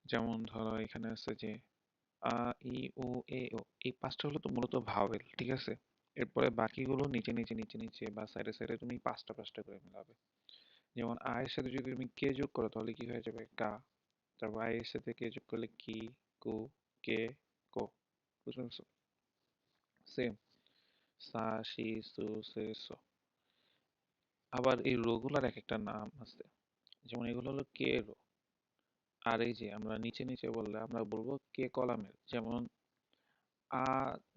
যেমন ধরো এখানে আছে যে আ ই উ এ ও, এই পাঁচটা হলো তো মূলত ভাওয়েল, ঠিক আছে। এরপরে বাকিগুলো নিচে নিচে নিচে নিচে বা সাইডে সাইডে তুমি পাঁচটা পাঁচটা করে মিলাবে। যেমন আ এর সাথে যদি তুমি কে যোগ করো তাহলে কি হয়ে যাবে কা। তারপর আই এর সাথে কে যোগ করলে কি, কু, কে, কো। বুঝতে পারছো? সেম সা সি সু সে সো। আবার এই রো গুলার এক একটা নাম আছে। যেমন এগুলো হলো কে রো। আর এই যে আমরা নিচে নিচে বললে আমরা বলবো কে কলামের। যেমন আ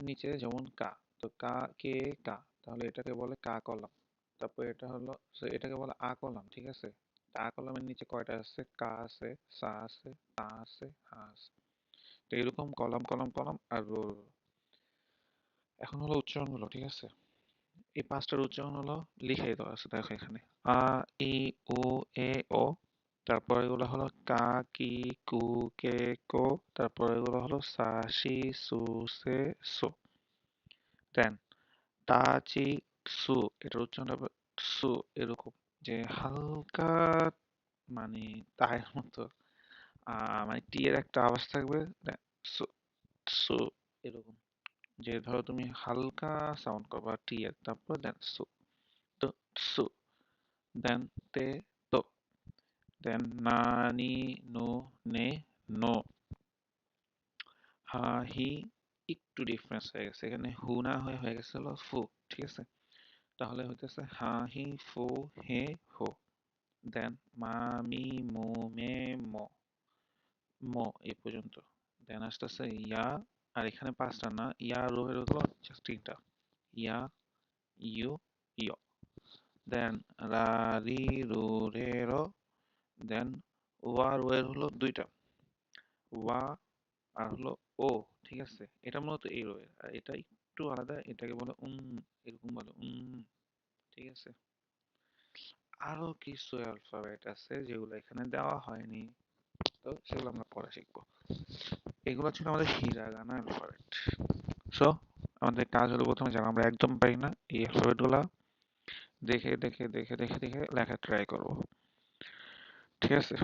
নিচে যেমন কা, তো কা কে কা, তাহলে এটাকে বলে কা কলাম। তারপর এটা হলো এটাকে বলে আ কলাম, ঠিক আছে। তা আ কলামের নিচে কয়টা আছে? কা আছে, সা আছে, তা আছে, হা আছে। তো এরকম কলাম কলাম কলাম আর রো রো। এখন হলো উচ্চারণ গুলো, ঠিক আছে। এই পাঁচটার উচ্চারণ হলো লিখে দেওয়া আছে, দেখো এখানে আ ই উ এ ও। তারপর এগুলো হলো কা কি কু কে কো। তারপর এগুলো হলো সা সি সু সে সো। দেন তা চি সু, এটার উচ্চারণ হবে সু, এরকম যে হালকা মানে তায়ের মতো মানে টি এর একটা আওয়াজ থাকবে। দেন সু সু, এরকম যে ধরো তুমি হালকা সাউন্ড করবা টি এর, তারপর দেন সু, তো সু, দেন তে তো, দেন না নি নু নে নো। হা হি একটু ডিফারেন্স হয়ে গেছে, এখানে হু না হয়ে হয়ে গেছে হলো ফু, ঠিক আছে। তাহলে হইতেছে হা হি ফু হে হো। দেন মা মি মু মে মো, মো এই পর্যন্ত। দেন আসতেছে ইয়া, আর এখানে পাঁচটা না, ইয়া রো এর হলো জাস্ট তিনটা। ইয়া ইউ ইয়। দেন রা রি রু রে রো। দেন ওয়া রো এর হলো দুইটা, ওয়া আর হলো ও, ঠিক আছে। এটা মূলত এই রো এর, আর এটা একটু আলাদা, এটাকে বলে এরকম বলে ঠিক আছে। আরো কিছু অ্যালফাবেট আছে যেগুলো এখানে দেওয়া হয়নি, তো সেগুলো আমরা পরে শিখবো। এগুলো ছিল আমাদের হিরাগানা অ্যালফাবেট। সো আমাদের কাজ হলো প্রথমে, যারা আমরা একদম পারি না, এই অ্যালফাবেট গুলা দেখে দেখে দেখে দেখে দেখে লেখা ট্রাই করব, ঠিক আছে।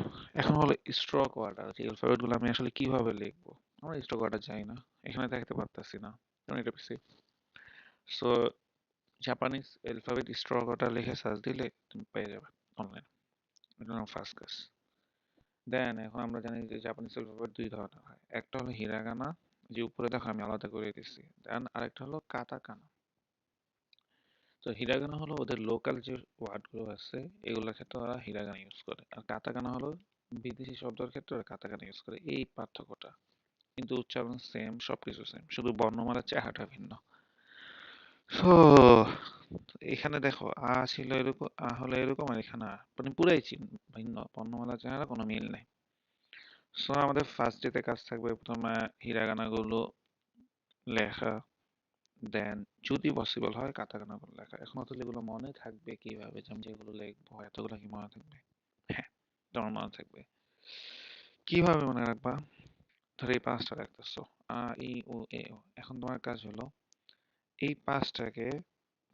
এখন হলো স্ট্রোক ওয়ার্ডার, যে অ্যালফাবেট গুলো আমি আসলে কিভাবে লিখবো। আমরা স্ট্রোক ওয়ার্ডার জানি না, এখানে দেখতে পারতাছি না, কারণ এটা পিছিয়ে। So Japanese alphabet stroke order লিখে সার্চ দিলে তুমি পেয়ে যাবে অনলাইন। এটা ফার্স্ট কাজ। দেন এখন আমরা জানি যে জাপানিজ অ্যালফাবেট দুই ধরনের হয়, একটা হলো হিরাগানা, যে উপরে দেখো আমি আলাদা করে দিচ্ছি। দেন আরেকটা হলো কাটাকানা। তো হিরাগানা হলো ওদের লোকাল যে ওয়ার্ড গুলো আছে, এগুলোর ক্ষেত্রে ওরা হিরাগানা ইউজ করে, আর কাটাকানা হলো বিদেশি শব্দের ক্ষেত্রে ওরা কাটাকানা ইউজ করে, এই পার্থক্যটা। কিন্তু উচ্চারণ সেম, সবকিছু সেম, শুধু বর্ণমালার চেহারাটা ভিন্ন। সো এখানে দেখো আ ছিল এরকম, আ হলো এরকম, আর এখানে মানে পুরাই ভিন্ন, বর্ণমালার চেহারা কোনো মিল নেই। সো আমাদের ফার্স্ট ডেতে কাজ থাকবে প্রথমে হিরাগানা গুলো লেখা। দেন যদি পসিবল হয় কাটাকানা গুলো লেখা। এখন অত এগুলো মনে থাকবে কিভাবে যে আমি যেগুলো লিখবো এতগুলো কি মনে থাকবে? হ্যাঁ, তোমার মনে থাকবে। কিভাবে মনে রাখবা? ধরো এই পাঁচটা রাখতেছো, আ ই উ এ ও। এখন তোমার কাজ হলো এই পাঁচটাকে,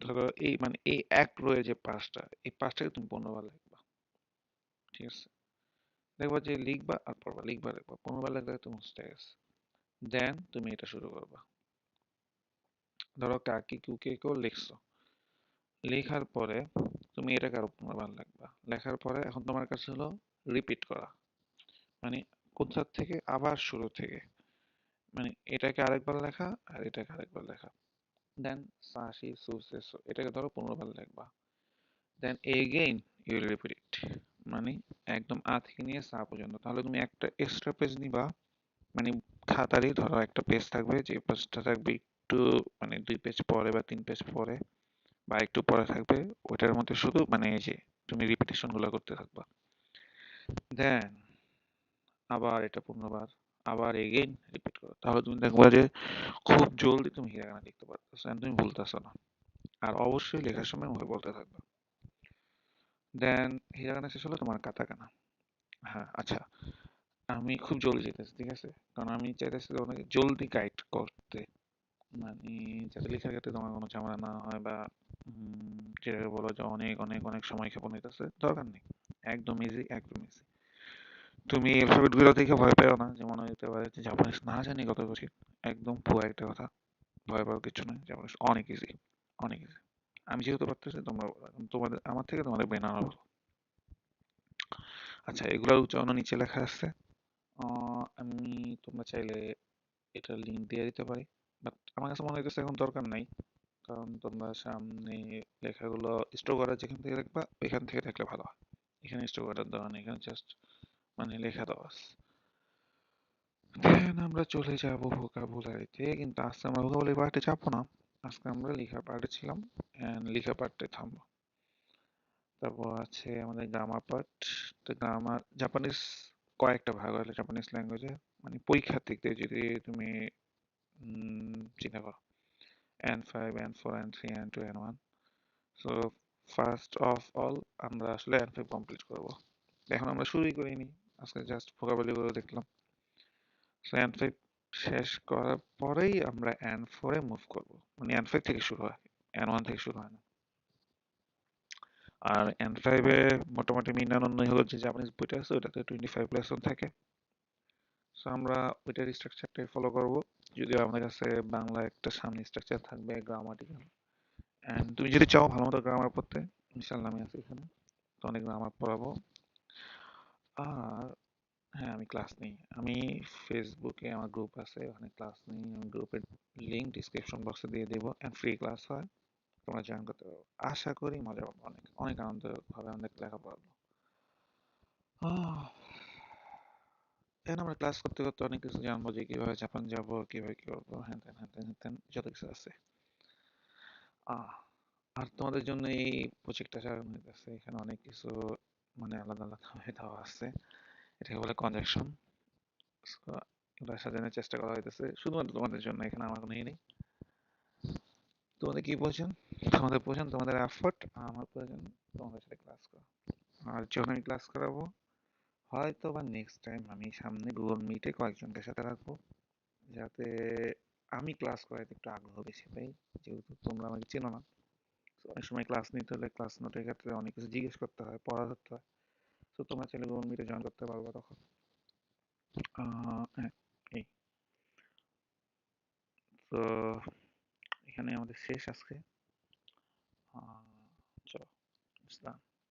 ধরো এই মানে এই এক রোয়ে যে পাঁচটা, এই পাঁচটাকে তুমি 15 বার লিখবা, ঠিক আছে। দেখবা যে লিখবা আর পড়বা, লিখবা লিখবা, 15 বার লিখলে তুমি মুছতে গেছে। দেন তুমি এটা শুরু করবা। ধরো কাকি কুকে কেউ লিখছো, লেখার পরে তুমি এটাকে আরো 15 বার লিখবা। লেখার পরে এখন তোমার কাছে হলো রিপিট করা, মানে কোথা থেকে আবার শুরু থেকে, মানে এটাকে আরেকবার লেখা আর এটাকে আরেকবার লেখা। দেন সাশি সুসে সো, এটাকে ধরো 15 বার লিখবা। Then again you will repeat it, মানে একদম আ থেকে নিয়ে সা পর্যন্ত। তাহলে তুমি একটা এক্সট্রা পেজ নিবা, মানে খাতারই ধরো একটা পেজ থাকবে, যে পেজটা থাকবে একটু মানে 2 পেজ পরে বা 3 পেজ পরে বা একটু পরে থাকবে, ওটার মধ্যে শুধু মানে এই যে তুমি রিপিটেশন গুলো করতে থাকবা। দেন আবার এটা 15 বার, আবার এগেইন রিপিট করো। তাহলে তুমি দেখবা যে খুব জলদি তুমি হিরাগানা লিখতে পারতেছো, and তুমি ভুলতেছো না। আর অবশ্যই লেখার সময় মুখে বলতে থাকবে। দেন হিরাগানা শেষ হলো তোমার কাটাকানা। হ্যাঁ আচ্ছা, আমি খুব জলদি যেতেছি, ঠিক আছে, কারণ আমি চাইতেছি যে অনেক জলদি গাইড করতে, মানে যাতে লেখার ক্ষেত্রে তোমার কোনো ঝামেলা না হয়, বা যেটাকে বলো যে অনেক অনেক অনেক সময় ক্ষেপণ হইতেছে, দরকার নেই। একদম ইজি, একদম ইজি। তুমি অ্যালফাবেট গুলো দেখে ভয় পেও না, যেমন হইতে পারে যে জাপানিজ না জানি কত কঠিন। একদম ভুয়া একটা কথা, ভয় পাওয়ার কিছু নয়, জাপানিজ অনেক ইজি, অনেক ইজি। আমি যেহেতু পারতেছি, তোমরা তোমাদের আমার থেকে তোমাদের ব্রেন আরো ভালো। আচ্ছা, এগুলোর উচ্চারণ নিচে লেখা আছে। আমি তোমরা চাইলে এটা লিঙ্ক দিয়ে দিতে পারি, বাট আমার কাছে মনে হইতেছে এখন দরকার নাই। কারণ তোমরা সামনে লেখাগুলো স্টোর করার যেখান থেকে দেখবা ওইখান থেকে দেখলে ভালো হয়। এখানে স্টোর করার দরকার নেই, এখানে জাস্ট মানে লেখা দেওয়া আছে। দেন আমরা চলে যাব ভোকাবুলারিতে, কিন্তু আজকে আমরা ভোকাবুলারি পার্টে যাবো না। আজকে আমরা লেখা পার্টে ছিলাম, এন্ড লেখা পার্টে থামবো। তারপর আছে আমাদের গ্রামার পার্ট। তো গ্রামার জাপানিজ কয়েকটা ভাগ হলো জাপানিজ ল্যাঙ্গুয়েজে, মানে পরীক্ষার দিক দিয়ে যদি তুমি চিন্তা করো, N5, N4, N3, N2, N1। So first of all আমরা আসলে N5 কমপ্লিট করবো। এখন আমরা শুরুই করিনি, আজকে জাস্ট ভোকাবুলারি গুলো দেখলাম। সো N5 শেষ করার পরেই আমরা N4 এ মুভ করব, মানে N5 থেকে শুরু হয়, N1 থেকে শুরু হয় না। আর N5 এ মোটামুটি মিনানন্নই হলো যে জাপানিজ বইটা আছে ওটাতে 25 লেসন থাকে। সো আমরা ওইটার স্ট্রাকচারটাই ফলো করব, যদিও আমাদের কাছে বাংলা একটা সামনে স্ট্রাকচার থাকবে গ্রামাটিক্যাল। এন্ড তুমি যদি চাও ভালো মতো গ্রামার পড়তে, ইনশাল্লাহ আমি আছি এখানে, তো অনেক গ্রামার পড়াবো। আর হ্যাঁ, আমি ক্লাস নিই। আমি ফেসবুকে আমার গ্রুপ আছে, ওখানে ক্লাস নিই। আমি গ্রুপের লিংক ডিসক্রিপশন বক্সে দিয়ে দেবো, এন্ড ফ্রি ক্লাস হয়, তোমরা জয়েন করতে পারো। আশা করি মজা পাবো, অনেক অনেক আনন্দ হবে আমাদের লেখাপড়া। এখন আমরা ক্লাস করতে করতে অনেক কিছু জানবো, যে কিভাবে জাপান যাবো, কিভাবে কি করবো, হ্যান ত্যান হ্যান ত্যান হ্যান ত্যান, যত কিছু আছে। আহ আর তোমাদের জন্য এই প্রজেক্টটা সাজানো হইতেছে, এখানে অনেক কিছু মানে আলাদা আলাদা হয়ে দেওয়া আছে। এটাকে বলে কনজাংশন। এগুলো সাজানোর চেষ্টা করা হইতেছে শুধুমাত্র তোমাদের জন্য, এখানে আমার কোনো ই নেই। তোমাদের কি প্রয়োজন? তোমাদের প্রয়োজন তোমাদের এফোর্ট, আমার প্রয়োজন তোমাদের সাথে ক্লাস করা। আর যখন আমি ক্লাস করাবো, হয়তো বা নেক্সট টাইম আমি সামনে গুগল মিটে কয়েকজনকে সাথে রাখবো, যাতে আমি ক্লাস করাইতে একটু আগ্রহ বেশি পাই, যেহেতু তোমরা আমাকে চেনো না। তো অনেক সময় ক্লাস নিতে হলে ক্লাস নোটের ক্ষেত্রে অনেক কিছু জিজ্ঞেস করতে হয়, পড়া ধরতে হয়। তো তোমরা চাইলে গুগল মিটে জয়েন করতে পারবে তখন। হ্যাঁ, এই তো এখানে আমাদের শেষ আজকে।